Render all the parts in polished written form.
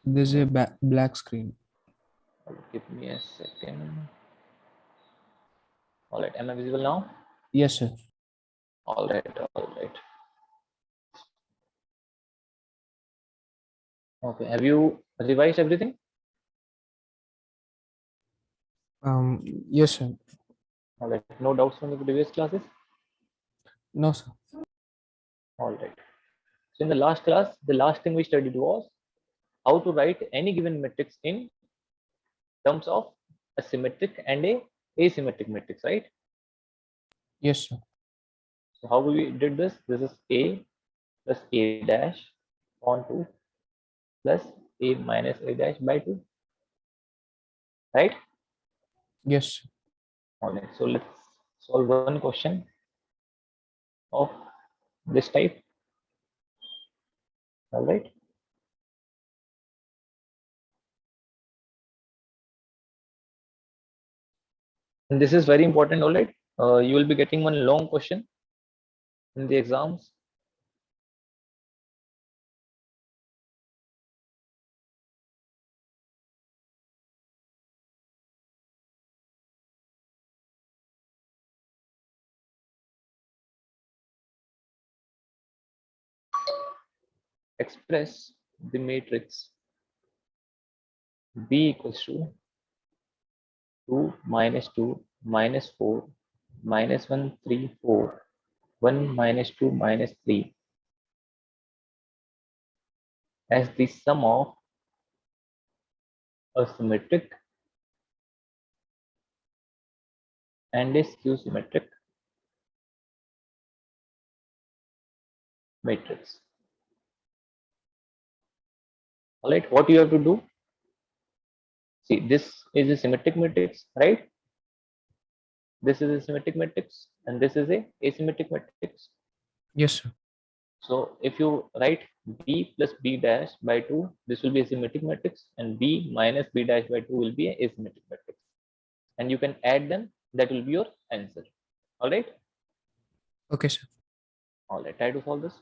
There's a black screen. Give me a second. All right, am I visible now? Yes, sir. All right, all right. Okay, have you revised everything? Yes, sir. All right, no doubts from the previous classes? No, sir. All right. So in the last class, the last thing we studied was how to write any given matrix in terms of a symmetric and a asymmetric matrix, right? Yes, sir. So how we did this? This is A plus A dash on 2 plus A minus A dash by 2, right? Yes, sir. All right. So let's solve one question of this type. All right. And this is very important. All right. You will be getting one long question in the exams. Express the matrix B equals to 2 minus 2 minus 4 minus 1 3 4 1 minus 2 minus 3 as the sum of a symmetric and a skew symmetric matrix. All right, what you have to do? See, this is a symmetric matrix, right? This is a symmetric matrix, and this is a asymmetric matrix. Yes, sir. So if you write B plus B dash by 2, this will be a symmetric matrix, and B minus B dash by 2 will be an asymmetric matrix. And you can add them, that will be your answer. All right? Okay, sir. All right, try to solve this.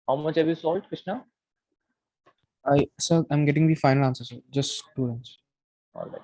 How much have you solved, Krishna? Sir, I'm getting the final answer, sir. Just 2 lines. All right.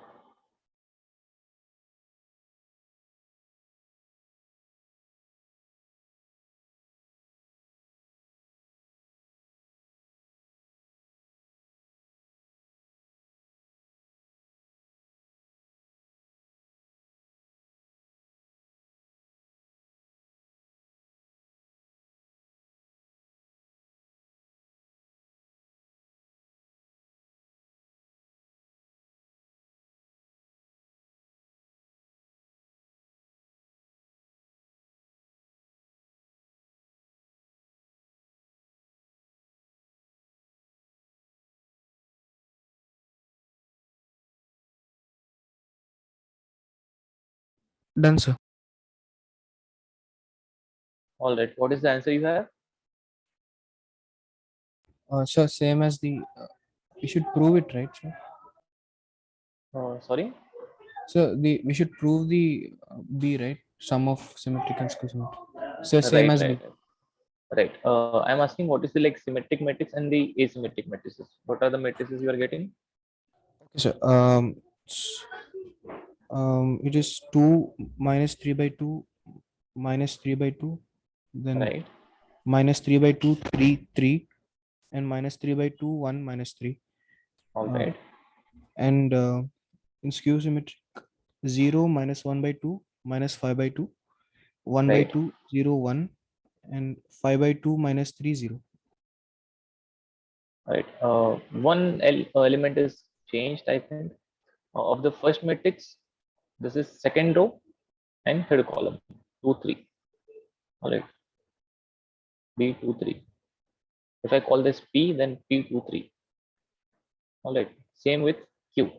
Done, sir. All right. What is the answer you have? Sir, same as the. We should prove it, right, sir? Sorry. So we should prove the B, right? Sum of symmetric and skew symmetric. So same Right, as right, B. right. I'm asking what is the like symmetric matrix and the asymmetric matrices. What are the matrices you are getting? Okay, so it is 2 minus 3 by 2 minus 3 by 2, then Right, minus 3 by 2 3 3, and minus 3 by 2 1 minus 3. all uh, right, and in skew symmetric, 0 minus 1 by 2 minus 5 by 2, 1 by right, 2 0 1, and 5 by 2 minus 3 0. right. One element is changed, I think. Of the first matrix, this is second row and third column, 2, 3. All right, B 2, 3. If I call this P, then P 2, 3. All right, same with Q.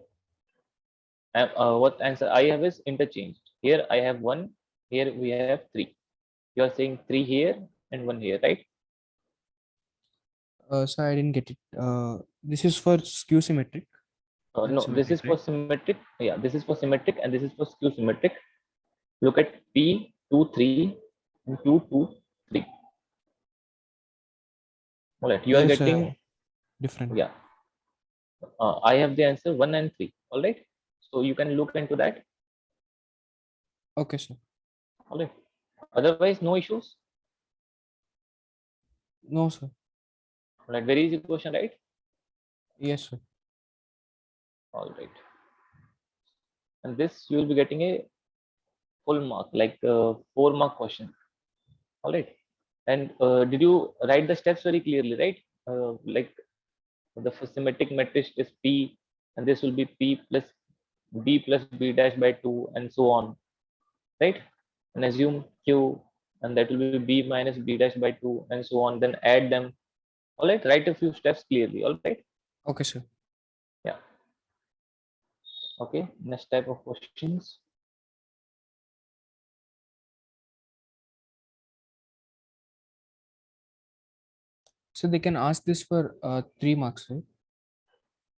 What answer I have is interchanged. Here I have 1, here we have 3. You are saying 3 here and 1 here, right? So I didn't get it. This is for skew symmetric and No, this symmetric, is for right? symmetric. Yeah, this is for symmetric and this is for skew symmetric. Look at P 2, 3 and 2, 2, 3. All right, you are Yes, getting, different. yeah, I have the answer 1 and 3. All right, so you can look into that. Okay, sir. All right, otherwise, no issues. No, sir. All right, very easy question, right? Yes, sir. All right, and this you will be getting a full mark, like 4-mark question. All right, and did you write the steps very clearly, right? Like the symmetric matrix is P, and this will be P plus B dash by 2, and so on, right? And assume Q, and that will be B minus B dash by 2, and so on. Then add them. All right, write a few steps clearly. All right, Okay, sir. yeah. Okay, next type of questions. So they can ask this for 3 marks, right?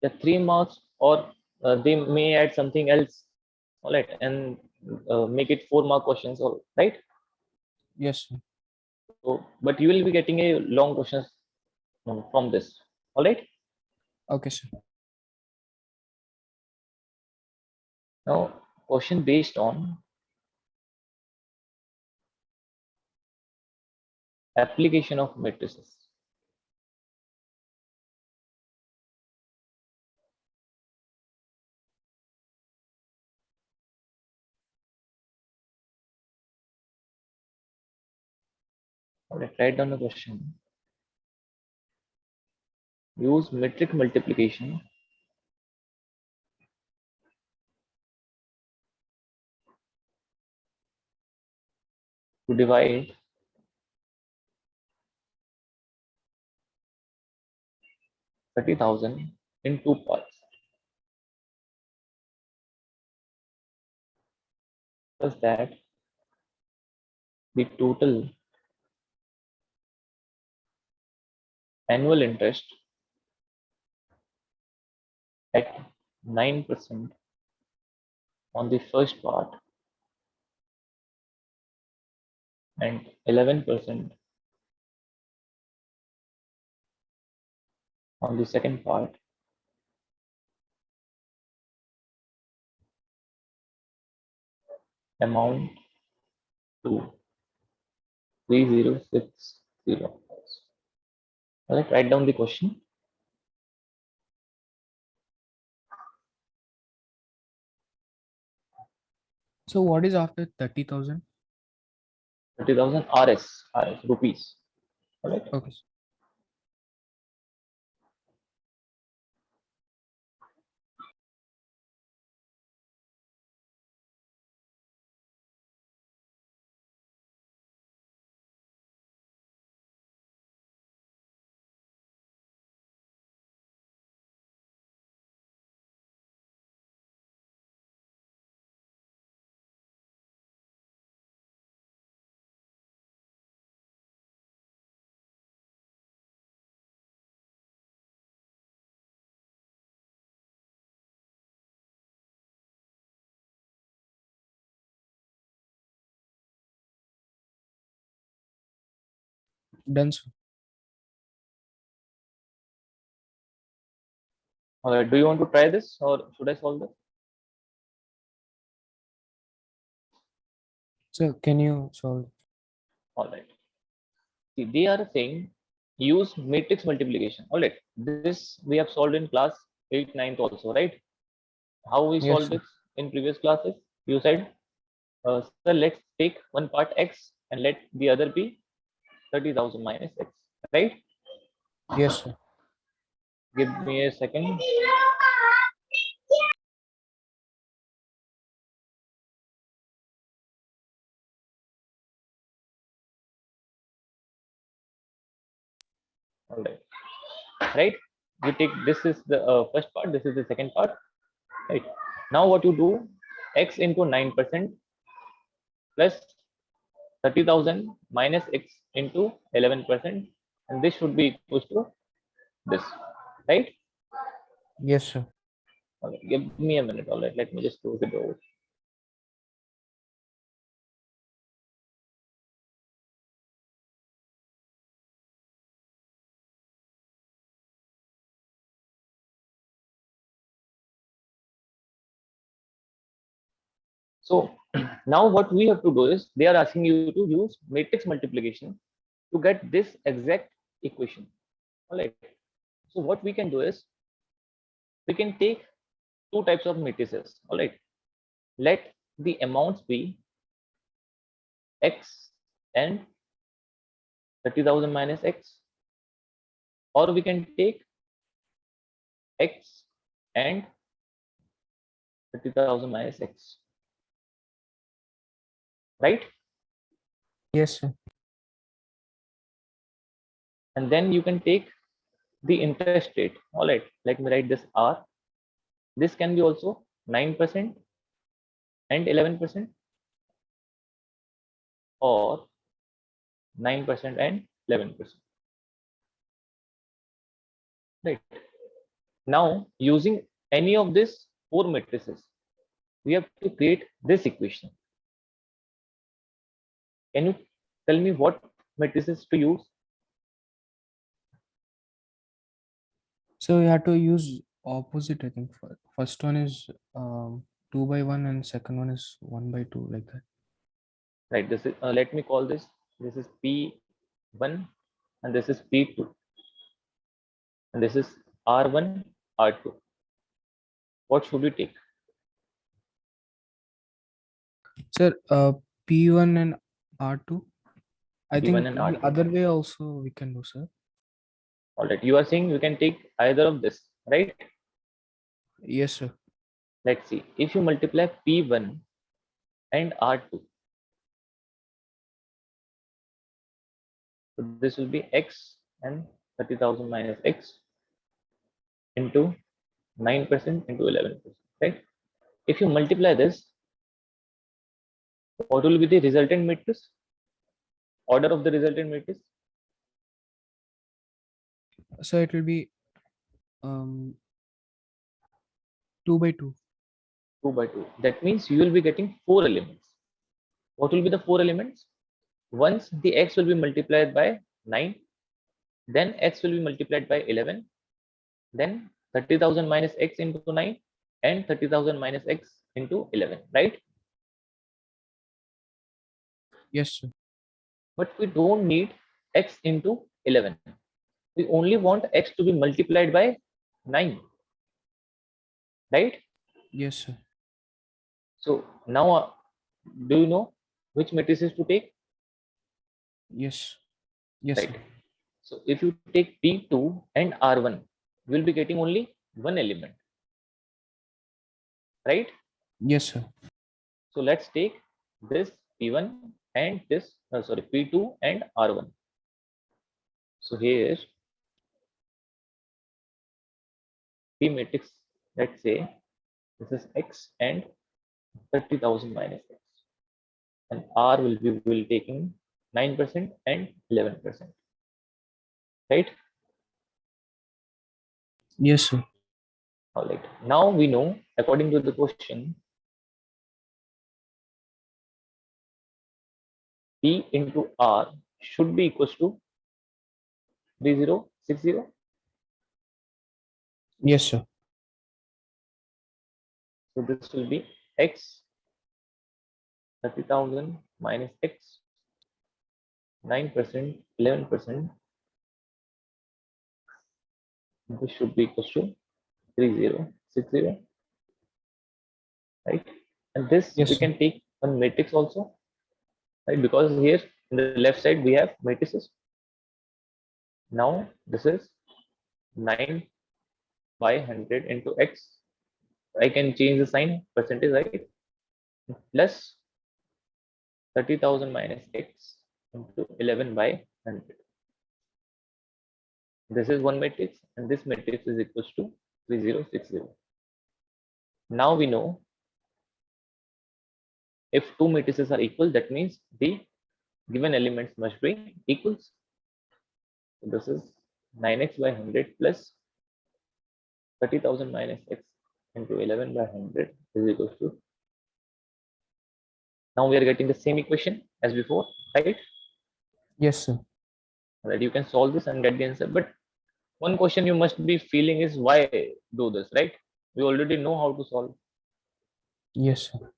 The 3 marks, or they may add something else. All right, and make it 4-mark questions. All right. Yes, sir. So, but you will be getting a long questions from this. All right. Okay, sir. Now, question based on application of matrices. All right, write down the question. Use metric multiplication to divide 30,000 in 2 parts, such that the total annual interest at 9% on the first part and 11% On the second part, amount to 3060. Alright, write down the question. So what is after 30,000? 30,000 RS rupees. Alright. Okay. Done, sir. Alright, do you want to try this or should I solve this? So can you solve? Alright. See, they are saying use matrix multiplication. Alright, this we have solved in class 8th, 9th also, right? How we Yes, solved sir. this in previous classes? You said, sir, let's take one part x and let the other be 30,000 minus x, right? Yes, sir. Give me a second. Alright, right? You take this is the first part, this is the second part, right? Now what you do, x into 9% plus 30,000 minus x into 11%, and this should be equals to this, right? Yes, sir. Okay, give me a minute. All right, let me just close the door. So now what we have to do is they are asking you to use matrix multiplication to get this exact equation. All right. So what we can do is we can take two types of matrices. All right. Let the amounts be x and 30,000 minus x, or we can take x and 30,000 minus x, right? Yes, sir. And then you can take the interest rate. All right, let me write this r. This can be also 9% and 11%, or 9% and 11%, right? Now using any of these four matrices, we have to create this equation. Can you tell me what matrices to use? So you have to use opposite, I think. First one is 2 by 1 and second one is 1 by 2, like that. Right, this is let me call this is p1 and this is p2 and this is r1 r2. What should we take? Sir, P1 and R2. I p1 think and the r2. other way also we can do, sir. All right, you are saying you can take either of this, right? Yes, sir. Let's see, if you multiply p1 and r2, so this will be x and 30,000 minus x into 9% into 11%, right? If you multiply this, what will be the resultant matrix? Order of the resultant matrix? So it will be um 2 by 2. 2 by 2. That means you will be getting four elements. What will be the four elements? Once the x will be multiplied by 9, then x will be multiplied by 11, then 30,000 minus x into 9 and 30,000 minus x into 11, right? Yes, sir. But we don't need x into 11. We only want x to be multiplied by 9, right? Yes, sir. So now, do you know which matrices to take? Yes. Yes, Right. sir. So if you take P2 and R1, you will be getting only one element, right? Yes, sir. So let's take this P1 and this, sorry, P2 and R1. So here P matrix, let's say this is X and 30,000 minus X, and R will be will taking 9% and 11%, right? Yes, sir. All right. Now we know, according to the question, P into R should be equals to 3060. Yes, sir. So this will be X 30,000 minus X 9%, 11%. This should be equals to 3060, right? And this Yes, we sir. can take one matrix also, right? Because here in the left side we have matrices. Now this is 9 by 100 into X. I can change the sign, percentage, right? Plus 30,000 minus X into 11 by 100. This is one matrix, and this matrix is equals to 3060. Now we know if two matrices are equal, that means the given elements must be equals. So this is 9x by 100 plus 30,000 minus x into 11 by 100 is equals to. Now we are getting the same equation as before, right? Yes, sir. Right. You can solve this and get the answer. But one question you must be feeling is why do this, right? We already know how to solve. Yes, sir.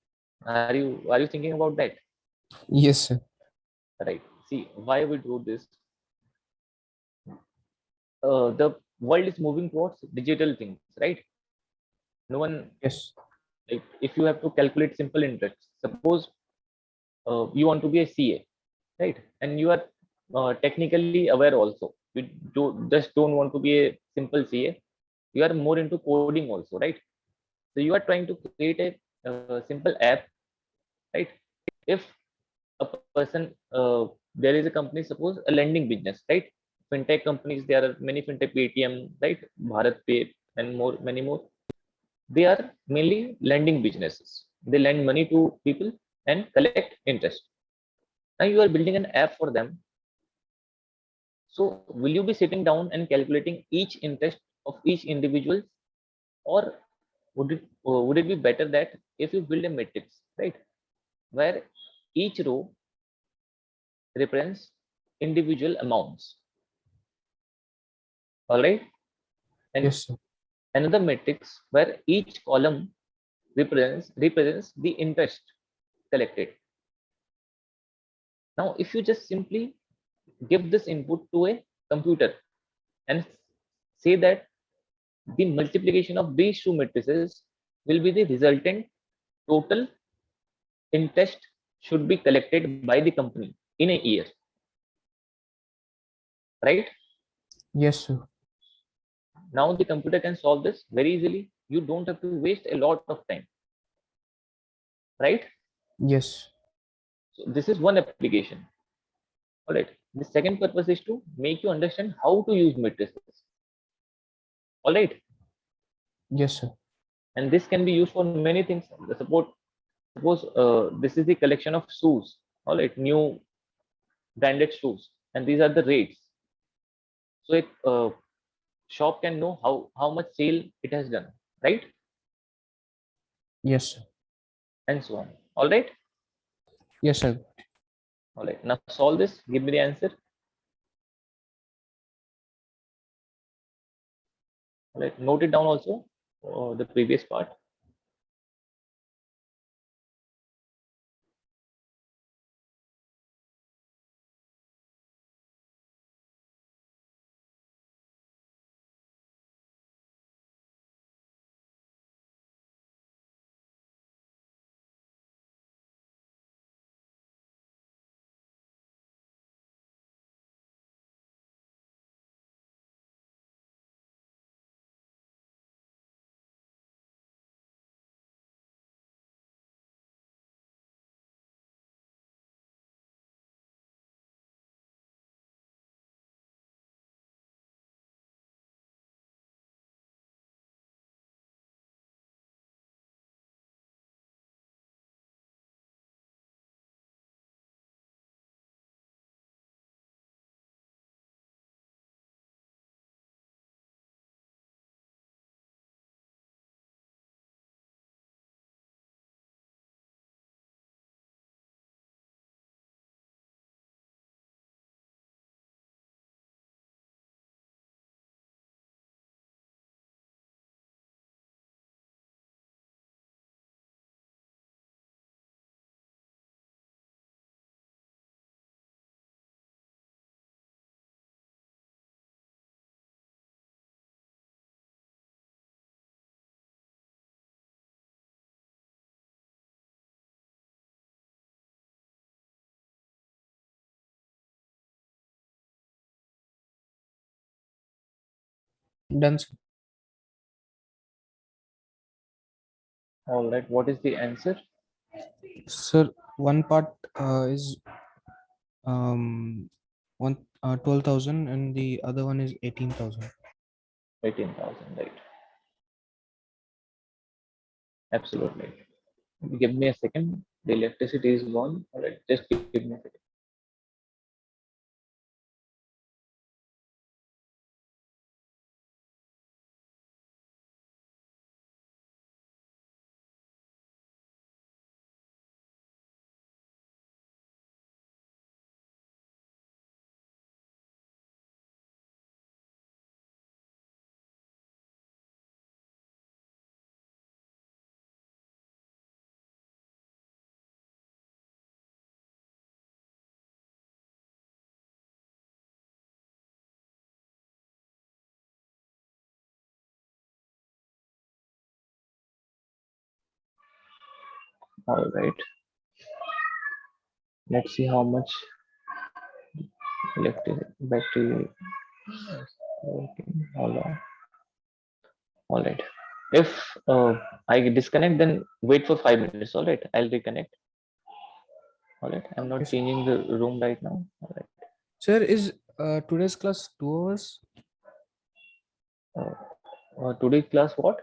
Are you thinking about that? Yes, sir. Right. See why we do this. The world is moving towards digital things, right? No one, Yes. like, if you have to calculate simple interest, suppose you want to be a CA, right? And you are technically aware also. You just don't want to be a simple CA. You are more into coding also, right? So you are trying to create a simple app, right? If a person, there is a company, suppose a lending business, right? Fintech companies, there are many fintech, Paytm, right? Bharat Pay and more, many more. They are mainly lending businesses. They lend money to people and collect interest. Now you are building an app for them. So will you be sitting down and calculating each interest of each individual, or would it be better that if you build a matrix, right, where each row represents individual amounts, all right, and Yes, sir. another matrix where each column represents the interest collected. Now if you just simply give this input to a computer and say that the multiplication of these two matrices will be the resultant total interest should be collected by the company in a year, right? Yes, sir. Now the computer can solve this very easily. You don't have to waste a lot of time, right? Yes. So this is one application. All right. The second purpose is to make you understand how to use matrices. All right. Yes, sir. And this can be used for many things. Suppose this is the collection of shoes. All right. New branded shoes. And these are the rates. So a shop can know how much sale it has done, right? Yes, sir. And so on. All right. Yes, sir. All right. Now solve this. Give me the answer. Right, note it down also, the previous part. Done, sir. All right, what is the answer? Sir, one part is um, 12,000 and the other one is 18,000. 18,000, right? Absolutely. Give me a second. The electricity is gone. All right, just give me a second. All right, let's see how much electric battery is working. Hold on. All right. If I disconnect, then wait for 5 minutes. All right, I'll reconnect. All right, I'm not Yes, sir. changing the room right now. All right. Sir, is today's class 2 hours? Today's class, what?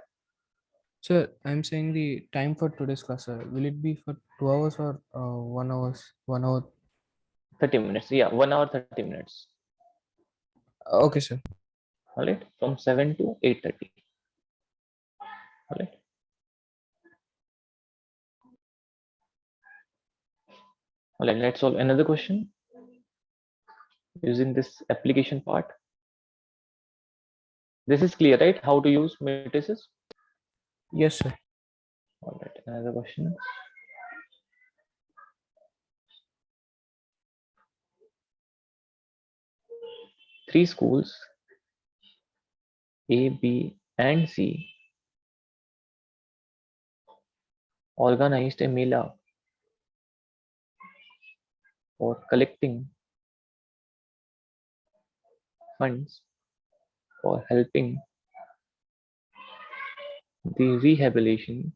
Sir, I'm saying the time for today's class, sir. Will it be for 2 hours or 1 hours? 1 hour. 30 minutes. Yeah, 1 hour, 30 minutes. Okay, sir. All right, from 7 to 8:30. All right. All right, let's solve another question using this application part. This is clear, right? How to use matrices. Yes, sir. All right, another question. Three schools, A, B, and C, organized a mela for collecting funds for helping the rehabilitation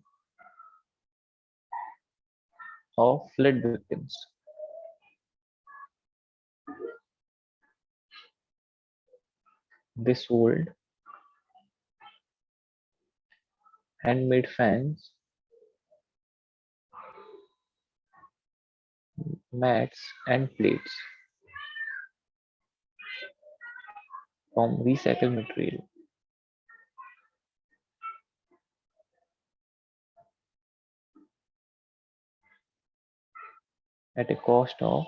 of flood victims. They sold handmade fans, mats, and plates from recycled material at a cost of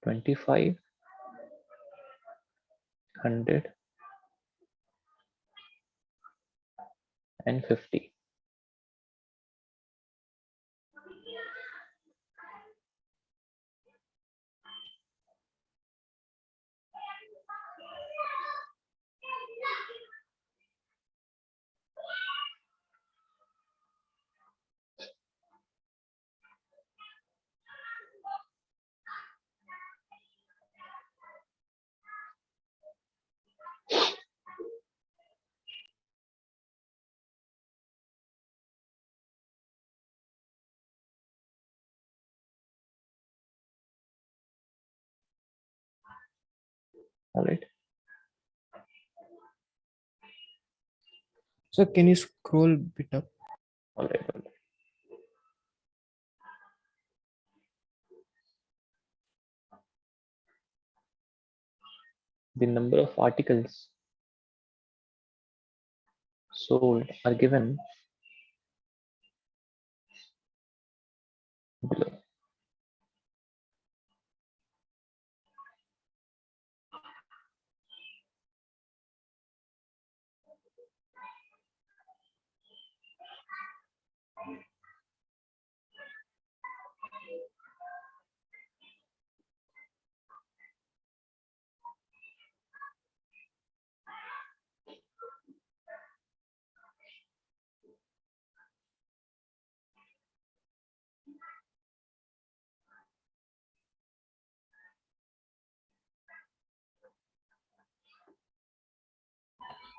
25 100 and 50. All right. So can you scroll bit up? All right. All right. The number of articles sold are given below.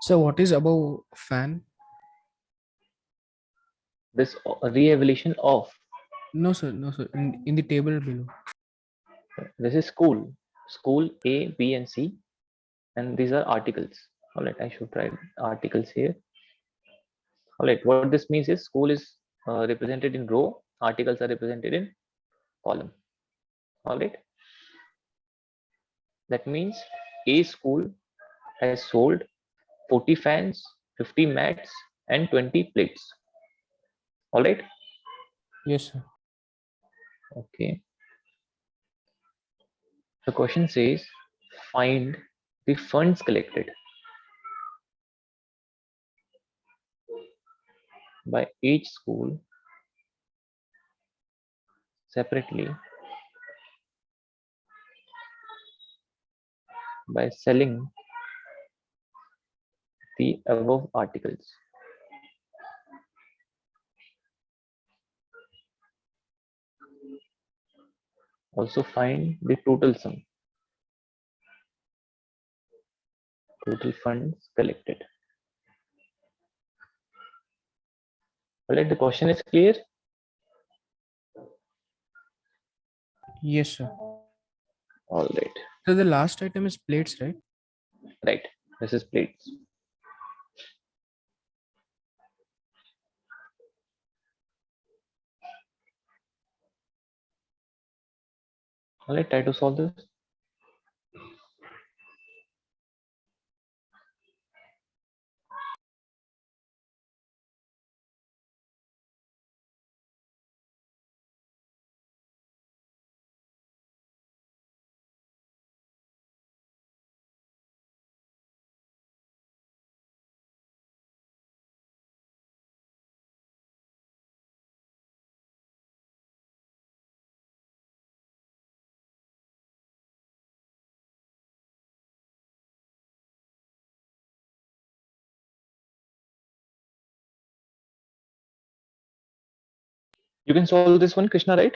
So what is above fan? This re-evaluation of No sir, no sir. In the table below. this is school. School A, B, and C, and these are articles. All right. I should write articles here. All right. What this means is school is represented in row. Articles are represented in column. All right. That means A school has sold 40 fans, 50 mats, and 20 plates. All right. Yes sir. Okay. The question says find the funds collected by each school separately by selling the above articles. Also find the total sum, total funds collected. All right. The question is clear. Yes sir. All right. So the last item is plates, right? Right. This is plates. All right. Try to solve this. You can solve this one, Krishna, right?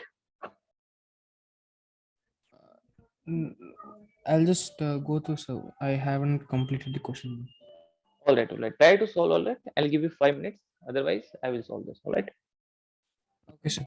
Mm, I'll just go through. So I haven't completed the question. All right. All right. Try to solve. All right. I'll give you 5 minutes. Otherwise, I will solve this. All right. Okay sir.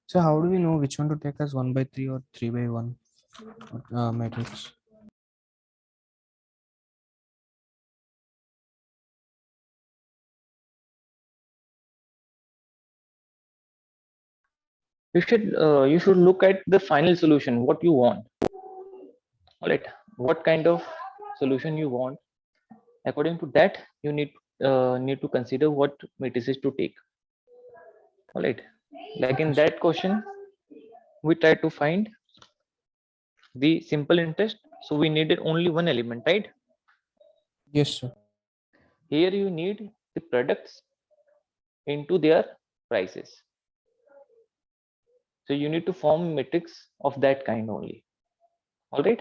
So how do we know which one to take as 1 by 3 or 3 by 1 matrix? You should look at the final solution, what you want. All right, what kind of solution you want. According to that, you need to consider what matrices to take. All right, like in Okay, sir. that question, we try to find the simple interest. So we needed only one element, right? Yes, sir. Here you need the products into their prices. So you need to form matrix of that kind only. All right.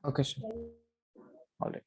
Okay, sir. All right.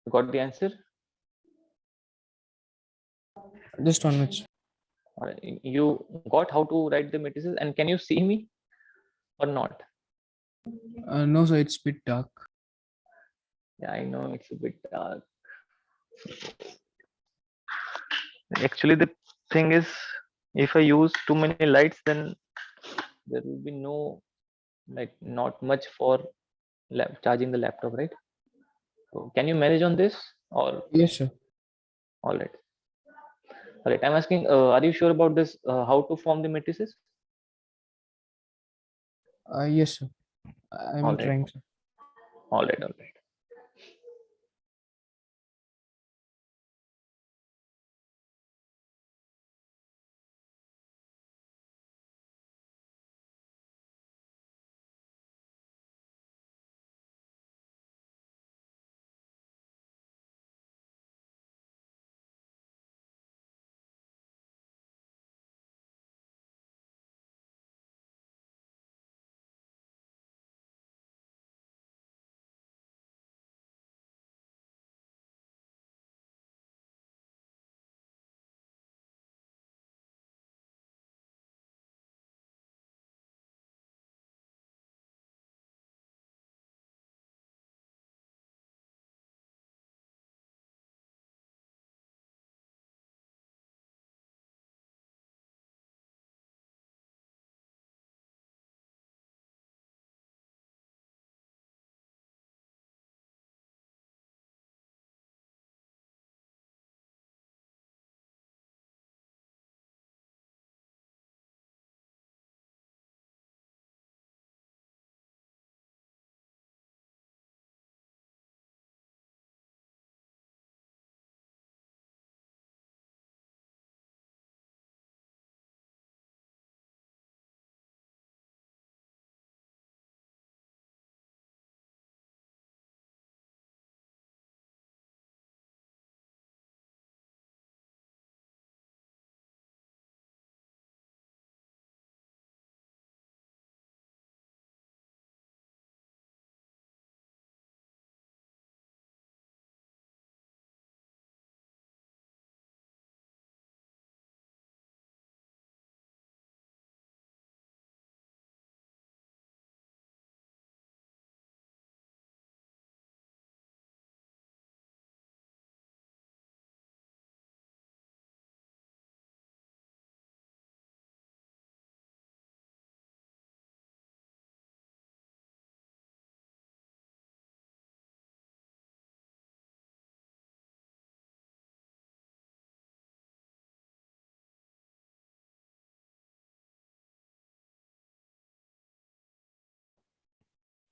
You got the answer? Just 1 minute, sir. All right. You got how to write the matrices, and can you see me or not? No, sir, it's bit dark. Yeah, I know it's a bit dark. Actually, the thing is, if I use too many lights, then there will be no, like, not much for charging the laptop, right? So can you manage on this? Or Yes, sir. all right, all right. I'm asking, are you sure about this? How to form the matrices? Yes, sir. All I'm right, trying, sir. all right, all right.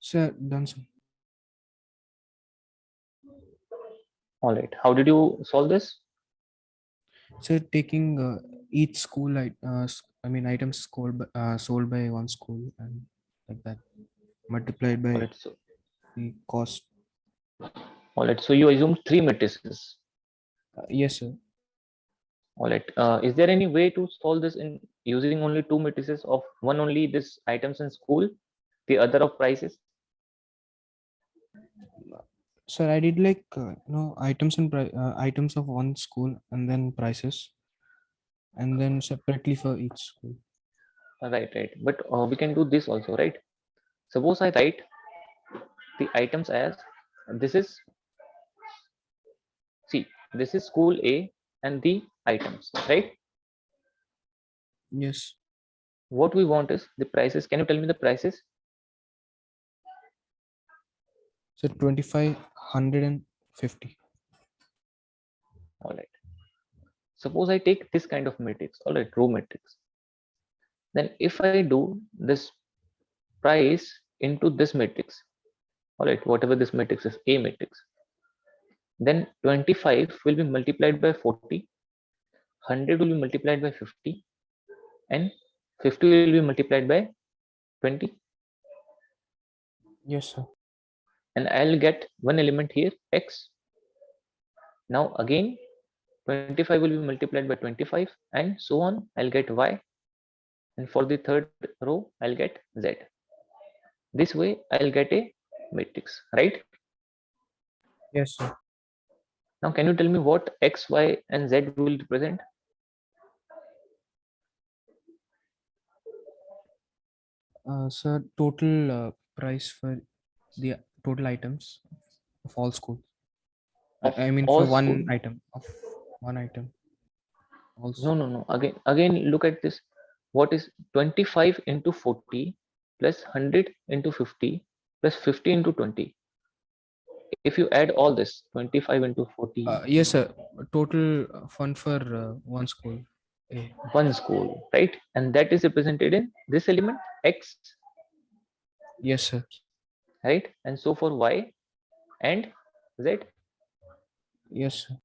Sir, done, sir. All right. How did you solve this? So taking each school, I mean items sold by one school and like that multiplied All by right. So, the cost. all right. So you assumed three matrices. Yes, sir. All right. Is there any way to solve this in using only two matrices of one only this items in school, the other of prices? Sir, I did like items of one school and then prices, and then separately for each school. Right, right. But we can do this also, right? Suppose I write the items as this is see this is school A and the items, right? Yes. What we want is the prices. Can you tell me the prices? So 2550. All right. Suppose I take this kind of matrix, all right, row matrix. Then if I do this price into this matrix, all right, whatever this matrix is, A matrix, then 25 will be multiplied by 40, 100 will be multiplied by 50, and 50 will be multiplied by 20, Yes, sir. and I'll get one element here, X. Now again, 25 will be multiplied by 25, and so on. I'll get Y, and for the third row, I'll get Z. This way, I'll get a matrix, right? Yes, sir. Now, can you tell me what X, Y, and Z will represent? Sir, total price for the total items of all schools. Of I mean for all school? one item. No, Also, no, no. Again, look at this. What is 25 into 40 plus 100 into 50 plus 50 into 20? If you add all this, 25 into 40, yes, sir. Total fund for one school. A. one school, right? And that is represented in this element X, Yes, sir. right? And so for Y and Z. Yes, sir.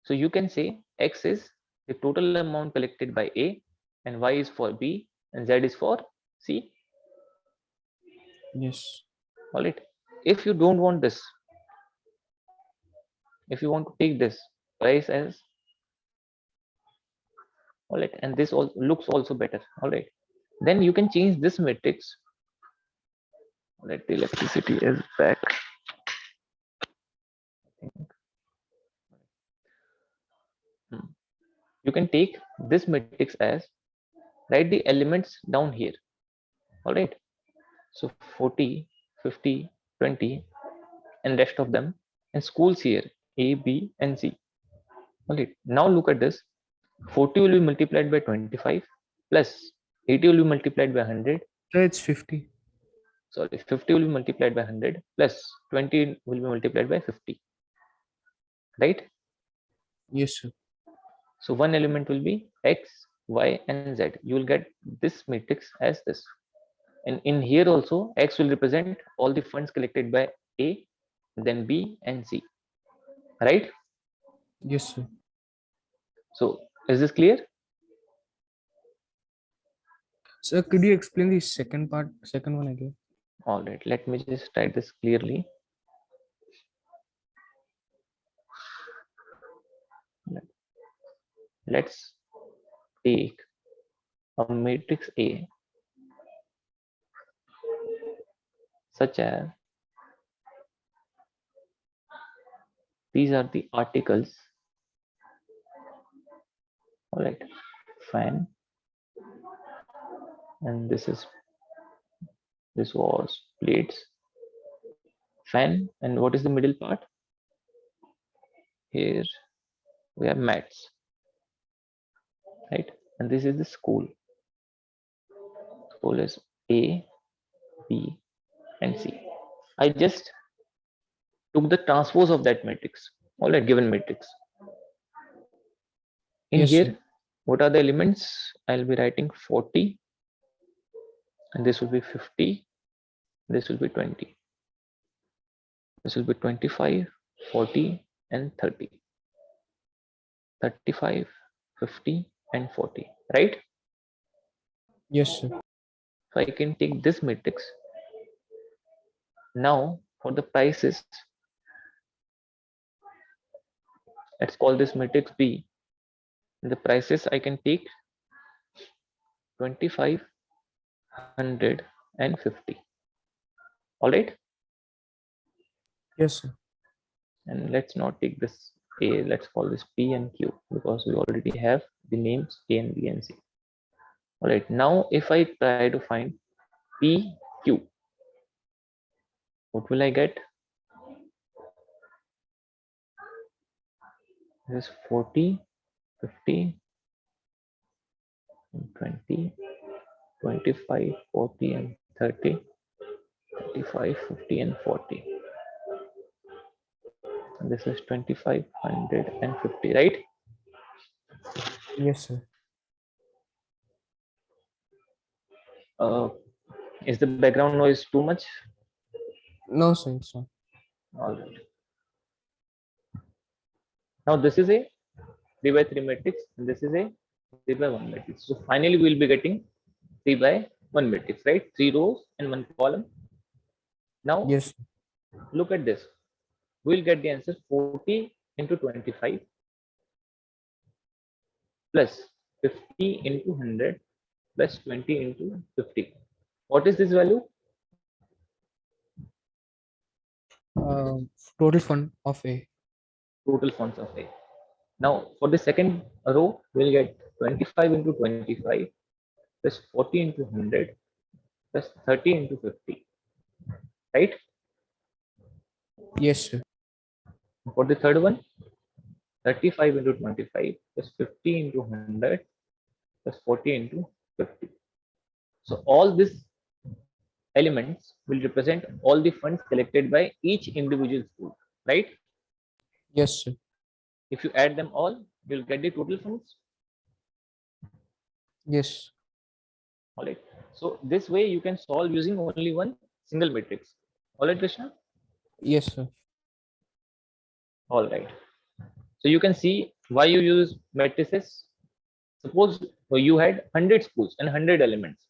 So you can say X is the total amount collected by A, and Y is for B, and Z is for C. Yes. All right. If you don't want this, if you want to take this price as all right, and this all looks also better, all right, then you can change this matrix. All right, the electricity is back. Hmm. You can take this matrix as write the elements down here, all right. So 40, 50, 20, and rest of them, and schools here A, B, and C. All right. Now look at this. 40 will be multiplied by 25 plus 80 will be multiplied by 100. So it's 50. Sorry, 50 will be multiplied by 100 plus 20 will be multiplied by 50, right? Yes, sir. So one element will be X, Y, and Z. You will get this matrix as this. And in here also, X will represent all the funds collected by A, then B, and C, right? Yes, sir. So is this clear? Sir, could you explain the second one again? All right, let me just write this clearly. Let's take a matrix A such as these are the articles. All right, fan, and this was plates, fan, and what is the middle part? Here we have mats, right? And this is the school. School is A, B, and C. I just took the transpose of that matrix, all right, given matrix. In Yes, sir. here, what are the elements? I'll be writing 40, and this will be 50, this will be 20. This will be 25, 40, and 30. 35, 50, and 40, right? Yes, sir. So I can take this matrix. Now for the prices, let's call this matrix B. The prices I can take 25, 100, and 50. All right. Yes, sir. And let's not take this A. Let's call this P and Q because we already have the names A and B and C. All right. Now if I try to find P, Q, what will I get? This is 40, 50, 20, 25, 40, and 30, 35, 50, and 40. And this is 25, 100, and 50, right? Yes, sir. Uh, is the background noise too much? No, sir, it's not. All right. Now this is a 3 by 3 matrix, and this is a 3 by 1 matrix. So finally, we'll be getting 3 by 1 matrix, right? 3 rows and 1 column. Now Yes, sir. look at this. We'll get the answer 40 into 25 plus 50 into 100 plus 20 into 50. What is this value? Uh, Total fund of A. Total funds of A. Now for the second row, we'll get 25 into 25 plus 40 into 100 plus 30 into 50, right? Yes, sir. For the third one, 35 into 25 plus 50 into 100 plus 40 into 50. So all these elements will represent all the funds collected by each individual school, right? Yes, sir. If you add them all, you'll get the total funds. Yes. All right. So this way you can solve using only one single matrix. All right, Krishna? Yes, sir. All right. So you can see why you use matrices. Suppose you had 100 schools and 100 elements.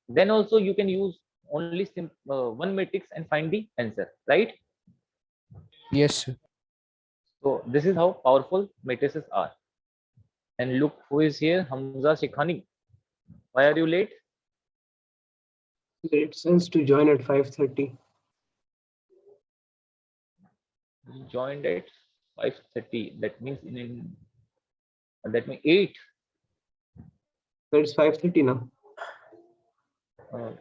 Then also you can use only one matrix and find the answer, right? Yes, sir. So this is how powerful matrices are. And look who is here, Hamza Shekhani. Why are you late? It says to join at 5:30. You joined at 5:30. That means that means 8. So it's 5:30 now. Uh,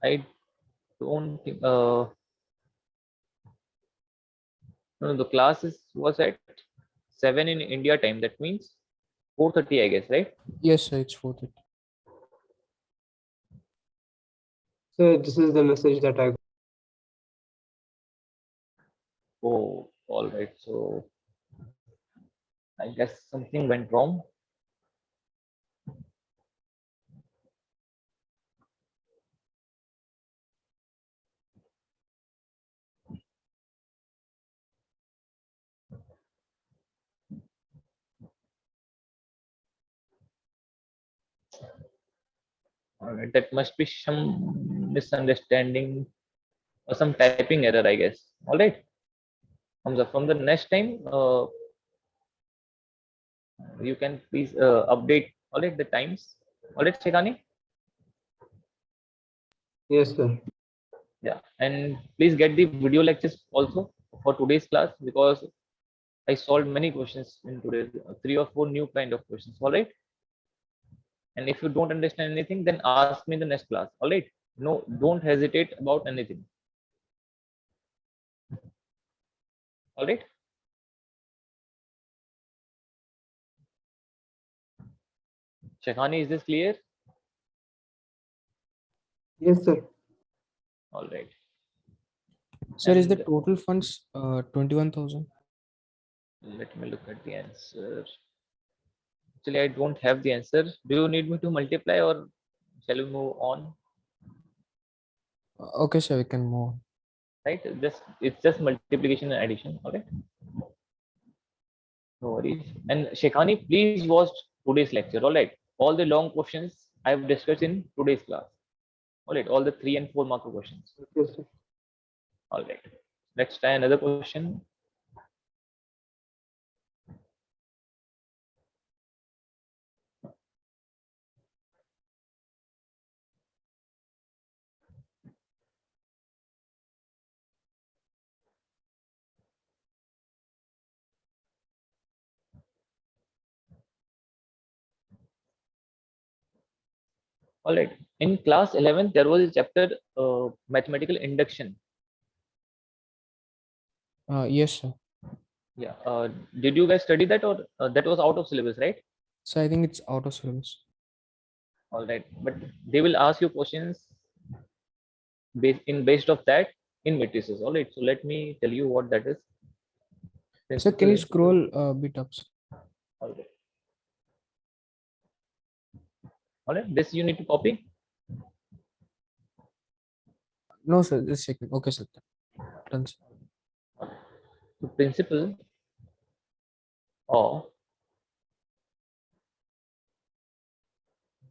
I don't think. No, the class was at 7 in India time. That means 4:30, I guess, right? Yes, sir. It's 4:30. So this is the message that I got. Oh, all right. So I guess something went wrong. All right. That must be some misunderstanding or some typing error, I guess. All right. Hamza, from the next time, you can please update all right the times. All right, Shekhani. Yes, sir. Yeah, and please get the video lectures also for today's class because I solved many questions in today's 3 or 4 new kind of questions. All right. And if you don't understand anything, then ask me in the next class. All right. No, don't hesitate about anything. All right. Shekhani, is this clear? Yes, sir. All right. Sir, is the And total funds 21,000? let me look at the answer. Actually, I don't have the answer. Do you need me to multiply or shall we move on? Okay, sir. We can move on. right? It's just multiplication and addition. All right, no worries. And Shekhani, please watch today's lecture. All right, all the long questions I have discussed in today's class. All right, all the 3 and 4 marker questions. Yes, sir. All right, let's try another question. All right, in class 11 there was a chapter mathematical induction. Yes, sir. Yeah, did you guys study that, or that was out of syllabus, right? So I think it's out of syllabus. All right, but they will ask you questions based of that in matrices. All right, so let me tell you what that is. Sir, can you Principle. scroll a bit up, sir? All right. All right, this you need to copy. No, sir, just checking. Okay, sir. Done, sir. The principle of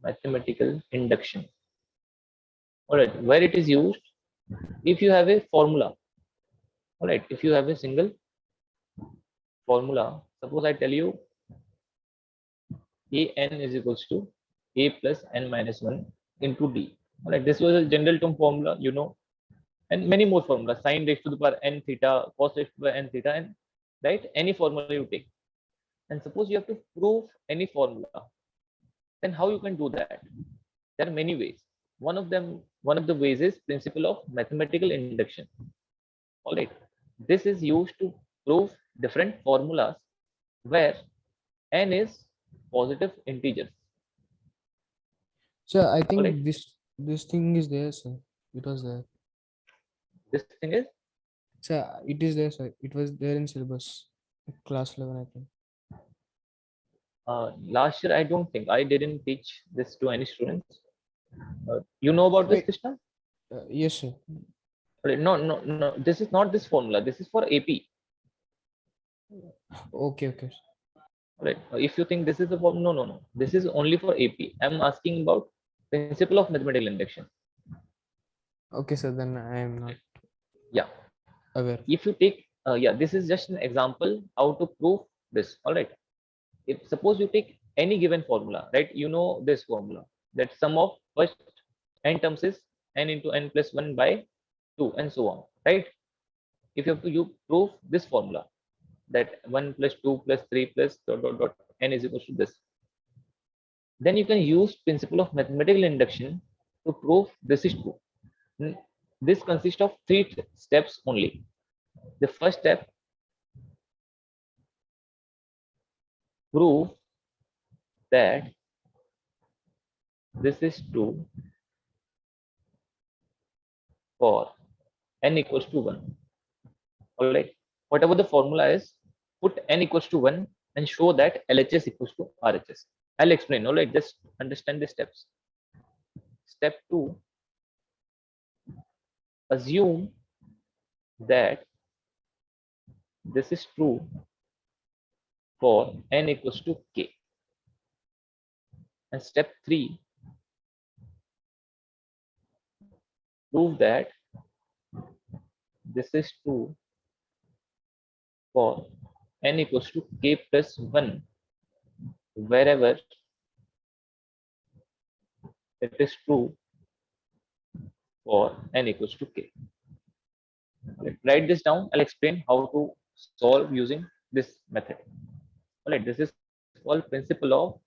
mathematical induction. All right, where it is used, if you have a formula. All right, if you have a single formula, suppose I tell you an is equals to a plus n minus 1 into d. All right, this was a general term formula, you know, and many more formulas, sine raised to the power n theta, cos raised to the power n theta, and right, any formula you take. And suppose you have to prove any formula, then how you can do that? There are many ways. One of the ways is principle of mathematical induction. All right, this is used to prove different formulas where n is positive integers. Sir, I All right, think this thing is there, sir. It was there. this thing is Sir, it is there, sir. It was there in syllabus. Class 11, I think. last year I don't think I didn't teach this to any students. You know about this, Wait. Krishna? Yes, sir. No, no, no. This is not this formula. This is for AP. Okay, okay. Right. If you think this is the formula, no, no, no. This is only for AP. I'm asking about principle of mathematical induction. Okay, sir. Then I am not Yeah. aware. If you take, yeah, this is just an example how to prove this. All right. If suppose you take any given formula, right? You know this formula that sum of first n terms is n into n plus 1 by 2 and so on, right? If you have to you prove this formula that 1 plus 2 plus 3 plus dot dot dot n is equals to this, then you can use principle of mathematical induction to prove this is true. This consists of 3 steps only. The first step, prove that this is true for n equals to 1. All right, whatever the formula is, put n equals to 1 and show that LHS equals to RHS. I'll explain. All right, just understand the steps. Step 2, assume that this is true for n equals to k. And step 3, prove that this is true for n equals to k plus 1 wherever it is true for n equals to k. Right, write this down. I'll explain how to solve using this method. All right, this is called principle of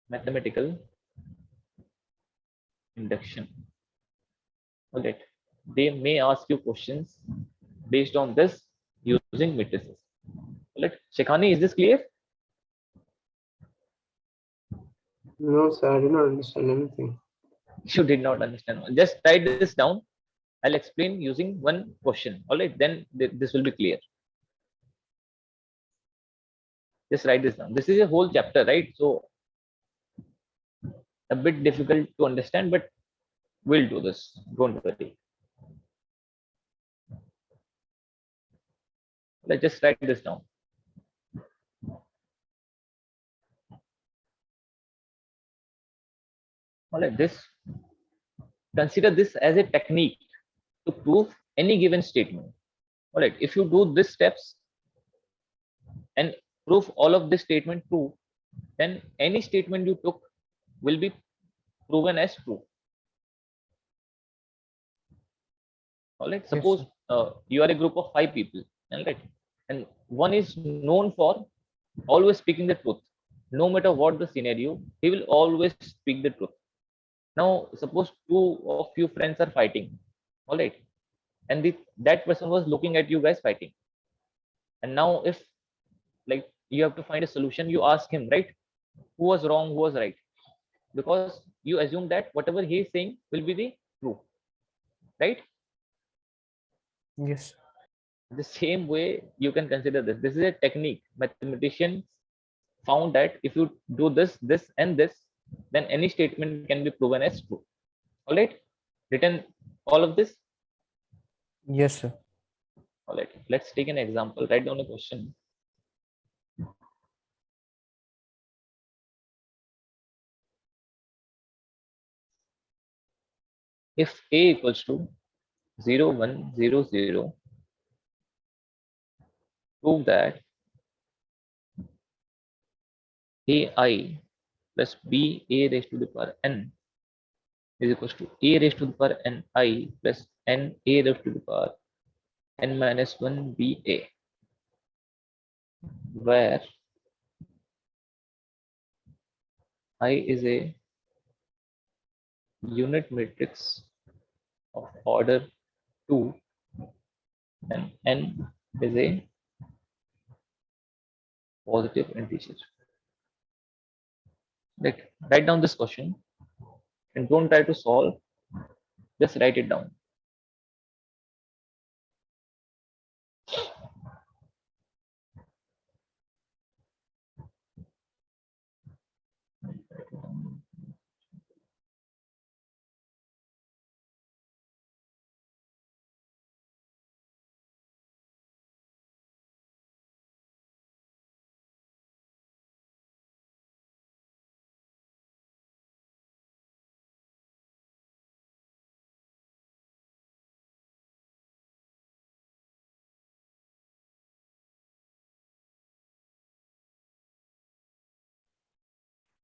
mathematical induction. All right, they may ask you questions based on this using matrices. All right, Shekhani, is this clear? No, sir, I did not understand anything. You did not understand. Just write this down. I'll explain using one question. All right, then this will be clear. Just write this down. This is a whole chapter, right? So a bit difficult to understand, but we'll do this. Don't worry. Let's just write this down. All right, consider this as a technique to prove any given statement. All right, if you do these steps and prove all of this statement true, then any statement you took will be proven as true. All right, Yes, suppose sir. you are a group of 5 people, all right, and one is known for always speaking the truth. No matter what the scenario, he will always speak the truth. Now, suppose two of you friends are fighting, all right, and that person was looking at you guys fighting. And now, if like you have to find a solution, you ask him, right, who was wrong, who was right, because you assume that whatever he is saying will be the true, right? Yes. The same way you can consider this. This is a technique. Mathematicians found that if you do this, this, and this, then any statement can be proven as true. All right, written all of this. Yes, sir. All right, let's take an example. Write down a question. If a equals to 0, 1, 0, 0, prove that ai plus b a raised to the power n is equals to a raised to the power n I plus n a raised to the power n minus 1 b a, where I is a unit matrix of order 2 and n is a positive integer. Like, write down this question and don't try to solve, just write it down.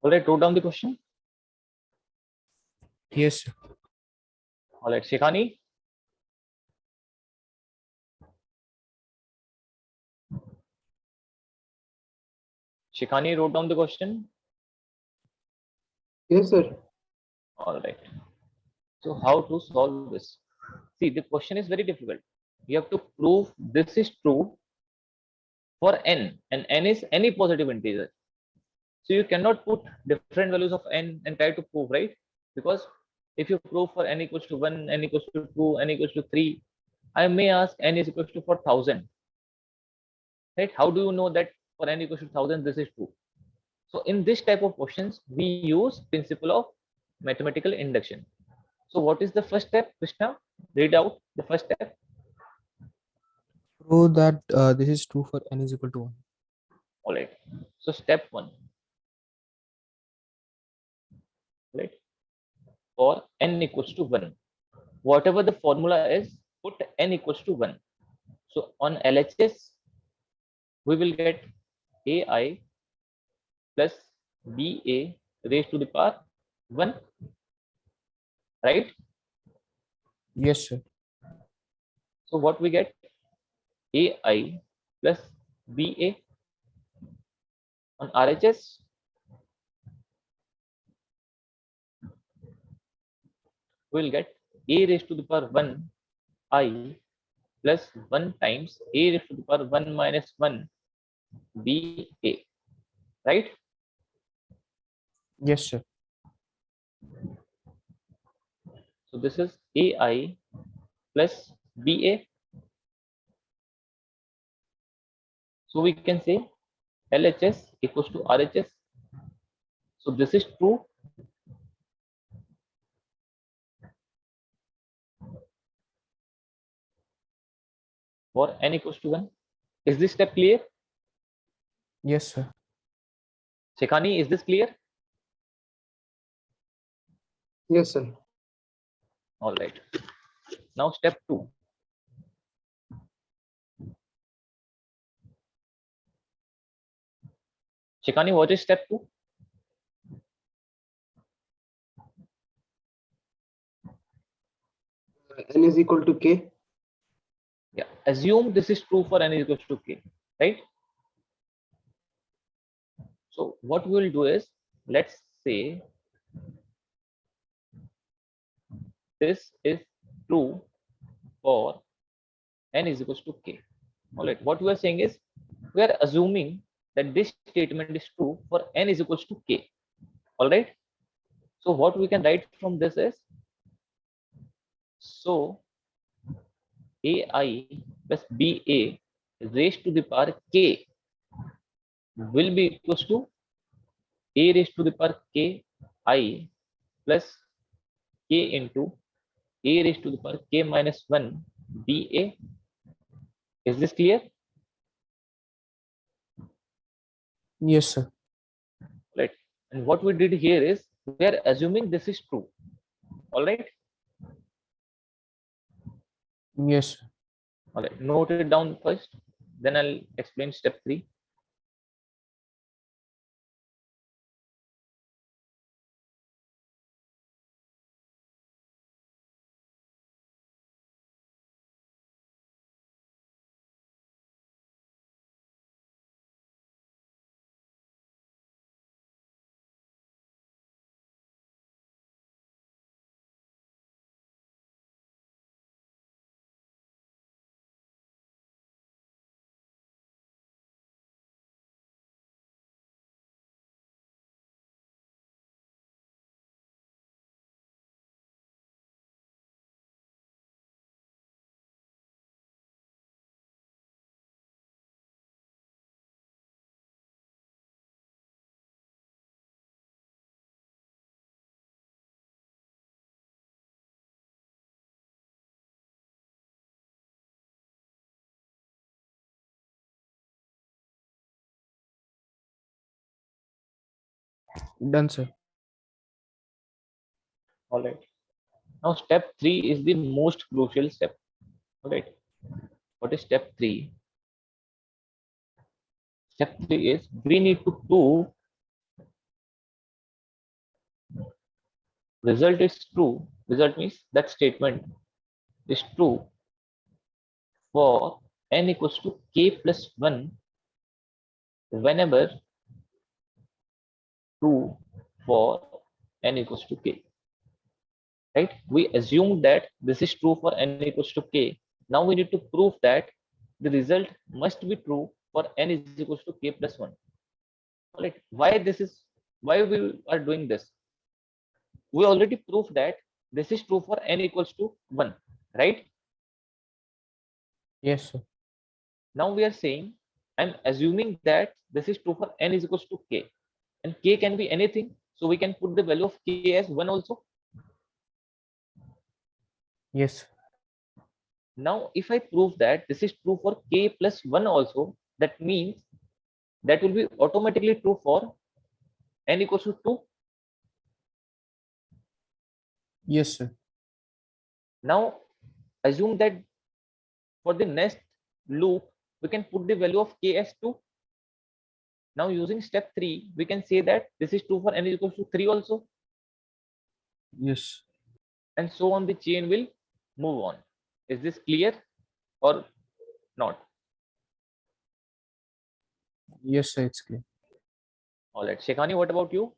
All right, wrote down the question. Yes, sir. All right, Shekhani. Shekhani wrote down the question. Yes, sir. All right. So how to solve this? See, the question is very difficult. You have to prove this is true for n, and n is any positive integer. So you cannot put different values of n and try to prove, right? Because if you prove for n equals to 1, n equals to 2, n equals to 3, I may ask n is equals to 4,000, right? How do you know that for n equals to 1,000 this is true? So in this type of questions, we use principle of mathematical induction. So what is the first step, Krishna? Read out the first step. Prove that this is true for n is equal to 1. All right. So step 1, right? For n equals to 1, whatever the formula is, put n equals to 1. So on LHS, we will get ai plus ba raised to the power 1, right? Yes, sir. So what we get? ai plus ba. On RHS, we will get a raised to the power 1 I plus 1 times a raised to the power 1 minus 1 ba, right? Yes, sir. So this is ai plus ba. So we can say LHS equals to RHS. So this is true. For n equals to 1. Is this step clear? Yes, sir. Shekhani, is this clear? Yes, sir. All right. Now step 2. Shekhani, what is step 2? N is equal to K. Yeah, assume this is true for n is equals to k, right? So what we will do is, let's say this is true for n is equals to k. All right, what we are saying is, we are assuming that this statement is true for n is equals to k. All right, so what we can write from this is, so ai plus ba raised to the power k will be equals to a raised to the power k I plus k into a raised to the power k minus 1 ba. Is this clear? Yes, sir. Right. And what we did here is, we are assuming this is true. All right. Yes, sir. All right. Note it down first. Then I'll explain step 3. Done, sir. All right. Now step 3 is the most crucial step. All right. What is step 3? Step 3 is, we need to prove result is true. Result means that statement is true for n equals to k plus 1 whenever true for n equals to k. Right? We assume that this is true for n equals to k. Now we need to prove that the result must be true for n is equals to k plus 1. All right. Why we are doing this? We already proved that this is true for n equals to 1, right? Yes, sir. Now we are saying, I'm assuming that this is true for n is equals to k, and k can be anything, so we can put the value of k as 1 also. Yes. Now if I prove that this is true for k plus 1 also, that means that will be automatically true for n equals to 2. Yes, sir. Now assume that for the next loop we can put the value of k as 2. Now using step 3 we can say that this is true for n equals to 3 also, Yes. and so on the chain will move on. Is this clear or not? Yes, sir. It's clear. All right, Shekhani, what about you?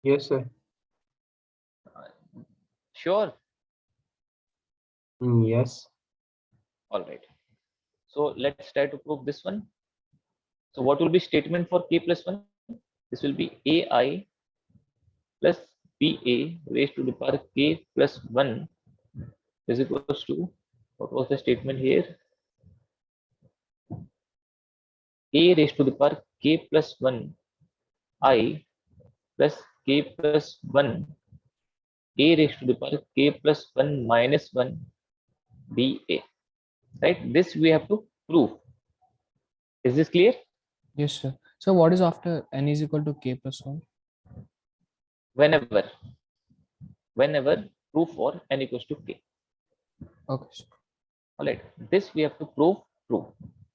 Yes, sir. Sure. Yes. All right, so let's try to prove this one. So what will be statement for k plus 1? This will be ai plus ba raised to the power k plus 1 is equals to, what was the statement here? A raised to the power k plus 1 I plus k plus 1 a raised to the power k plus 1 minus 1 ba. right? This we have to prove. Is this clear? Yes, sir. So what is after n is equal to k plus 1? Whenever proof for n equals to k. Okay, sir. All right, this we have to prove true.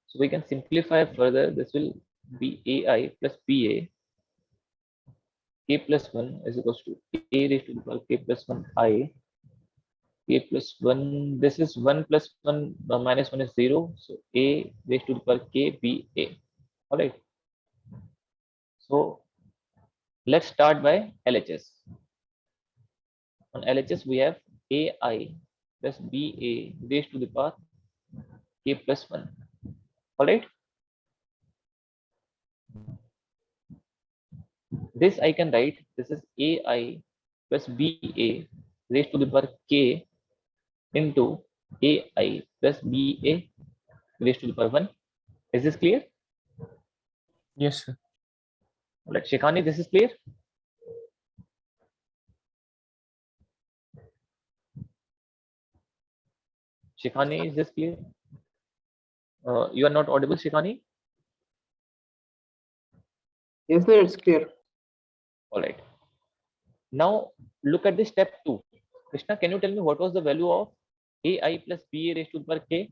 So we can simplify further. This will be ai plus ba k plus 1 is equals to a raised to the power k plus 1 I k plus 1. This is 1 plus 1 minus 1 is 0. So a raised to the power k b a. All right. So let's start by LHS. On LHS we have ai plus ba raised to the power k plus 1. All right. This I can write. This is ai plus ba raised to the power k into ai plus ba raised to the power 1. Is this clear? Yes, sir. All right, Shikhani, this is clear? Shikhani, is this clear? You are not audible, Shikhani? Yes, sir, it's clear. All right. Now look at the step 2. Krishna, can you tell me what was the value of ai plus ba raised to the power k?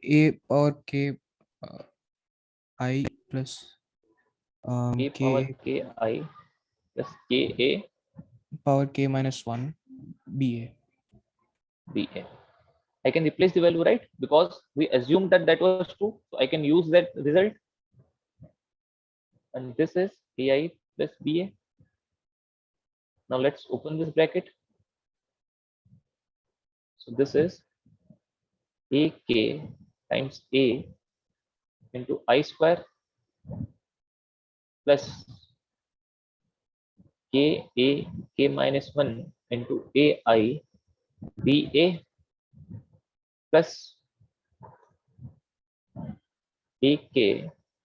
A power k I plus A power k ki plus ka power k minus 1 ba. ba. I can replace the value, right? Because we assumed that that was true. So I can use that result. And this is ai plus ba. Now let's open this bracket. So this is ak times a into I square plus k minus 1 into ai ba plus ak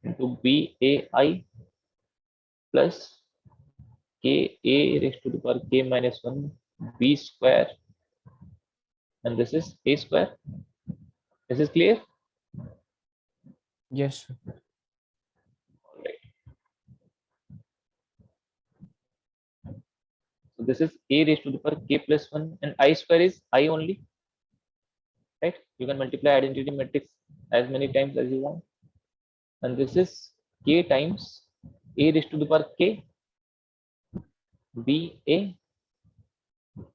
into bai plus ka raised to the power k minus 1 b square, and this is a square. This is clear? Yes, sir. All right. So this is a raised to the power k plus 1, and I square is I only, right? You can multiply identity matrix as many times as you want. And this is k times a raised to the power k ba.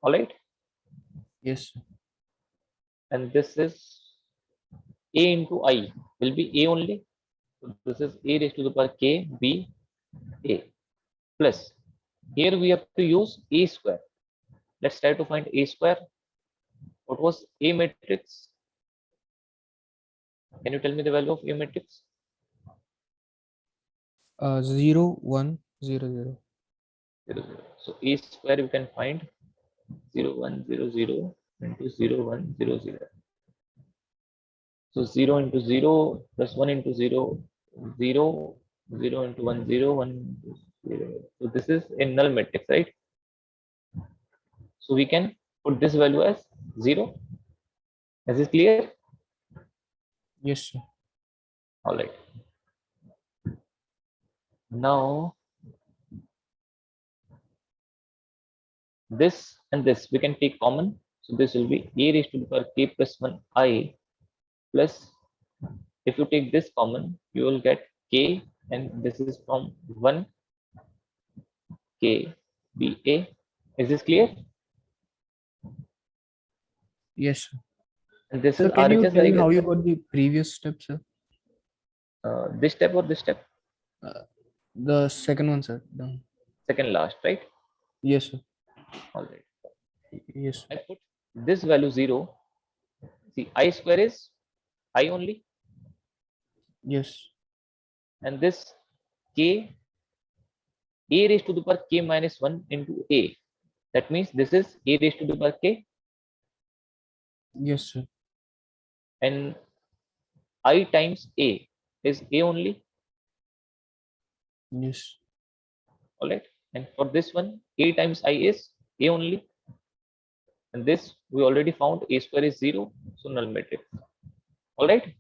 All right. Yes, sir. And this is a into I will be a only. So this is a raised to the power k b a plus. Here we have to use a square. Let's try to find a square. What was a matrix? Can you tell me the value of a matrix? 0 1 0 0. 0, 0. So a square you can find 0 1 0 0 into 0 1 0 0. So 0 into 0 plus 1 into 0 0 0 into 1 0 1 into 0. So this is a null matrix, right? So we can put this value as 0. Is this clear? Yes, sir. All right. Now this and this we can take common. So this will be a raised to the power k plus 1 I plus, if you take this common, you will get k, and this is from 1 k ba. Is this clear? Yes, sir. And this So is can you RHS, tell I me how guess. you got the previous step, sir? This step or this step? Uh, the second one, sir. Down. Second last, right? Yes, sir. All right. Yes, I put this value 0. See, I square is I only, yes, and this k a raised to the power k minus 1 into a. That means this is a raised to the power k, yes, sir. and I times a is a only. Yes, All right. And for this one, a times I is a only. And this we already found A square is 0, so null matrix. All right.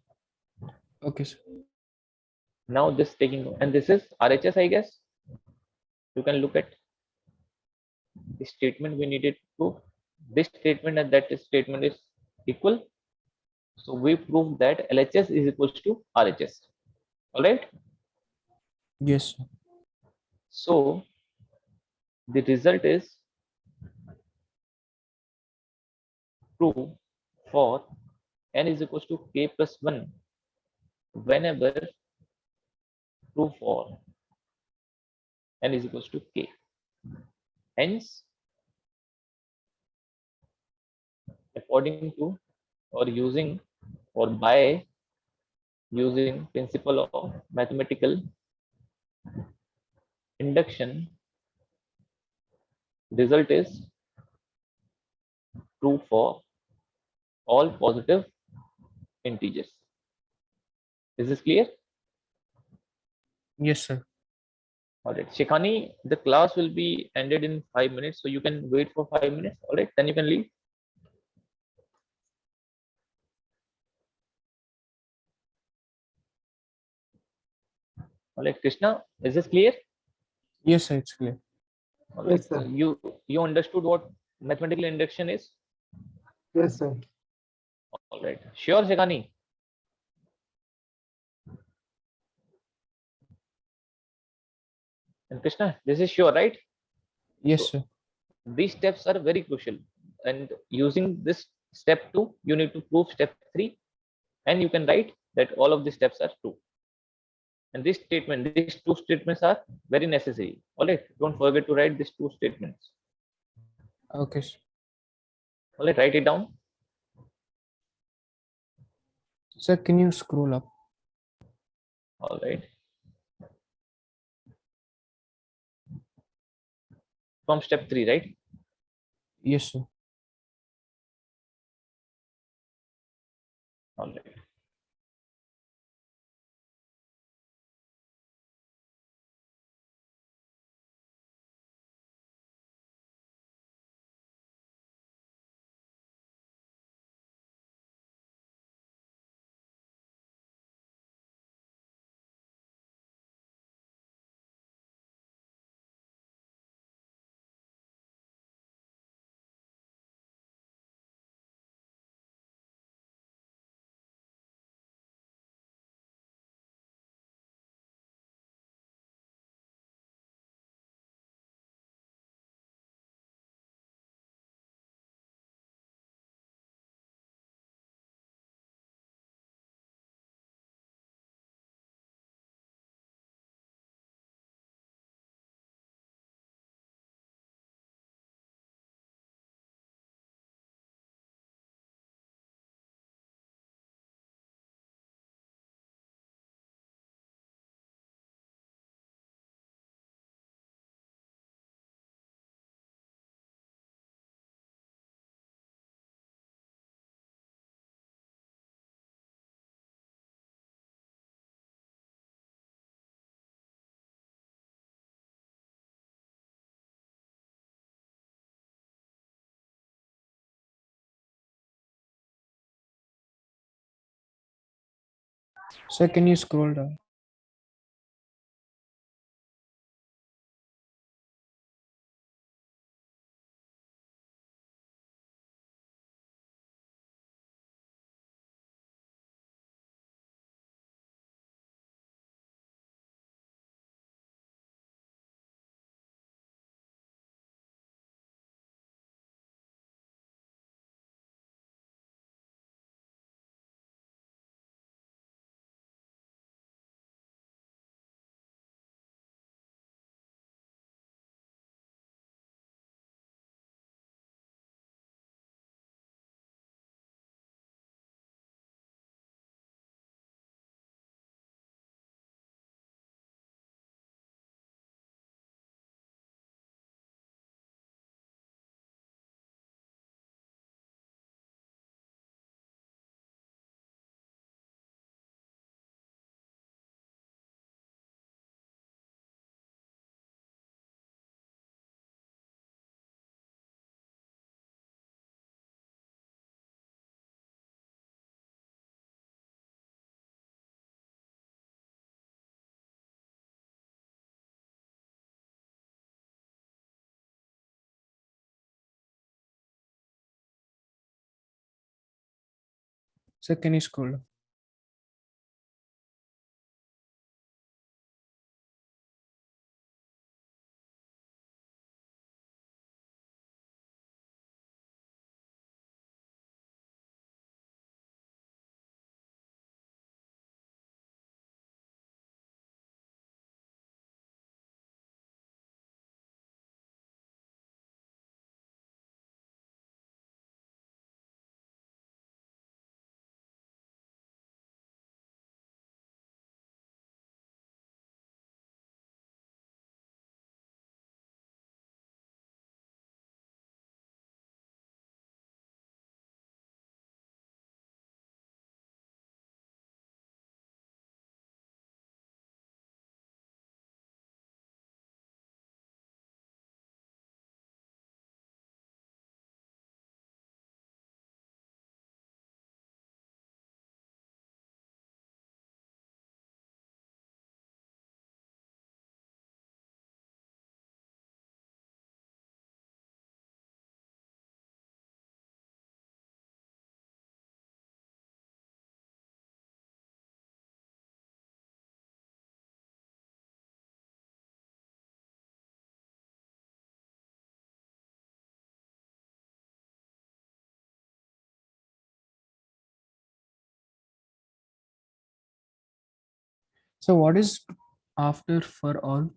Okay, sir. Now this taking, and this is RHS, I guess. You can look at the statement we needed to prove. This statement and that statement is equal. So we prove that LHS is equals to RHS. All right. Yes, sir. So the result is true for n is equals to k plus 1 whenever true for n is equals to k. Hence, according to or using or by using principle of mathematical induction, result is true for all positive integers. Is this clear? Yes, sir. All right, Shekhani, the class will be ended in 5 minutes, so you can wait for 5 minutes. All right, then you can leave. All right, Krishna, is this clear? Yes, sir. It's clear. All right, Yes, sir. you understood what mathematical induction is? Yes, sir. All right, sure, Shekhani. And Krishna, this is sure, right? Yes, So sir. these steps are very crucial, and using this step 2, you need to prove step 3, and you can write that all of these steps are true. And this statement, these two statements are very necessary. All right, don't forget to write these two statements. Okay, sir. All right, write it down. Sir, can you scroll up? All right, from step 3, right? Yes, sir. All right. Sir, can you scroll down? Sir, can you scroll down? So what is after for all?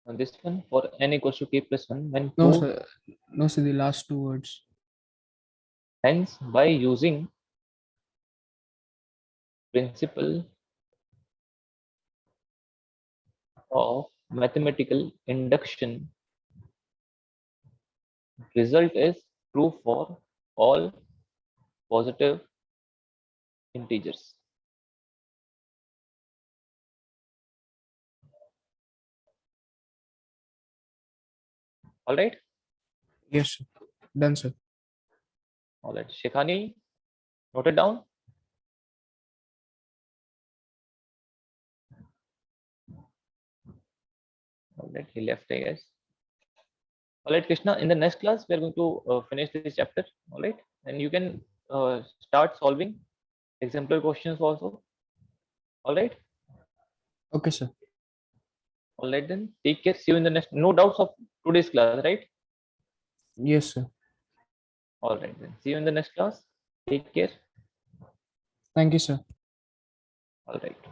And this one for n equals to k plus 1 when No, two, sir. No, sir. The last two words. hence by using principle of mathematical induction, result is true for all positive integers. All right. Yes, sir. Done, sir. All right. Shekhani, note it down. All right. He left, I guess. All right, Krishna. In the next class, we are going to finish this chapter. All right, and you can start solving exemplar questions also. All right. Okay, sir. All right then. Take care. See you in the next. No doubts of today's class, right? Yes, sir. All right then. See you in the next class. Take care. Thank you, sir. All right.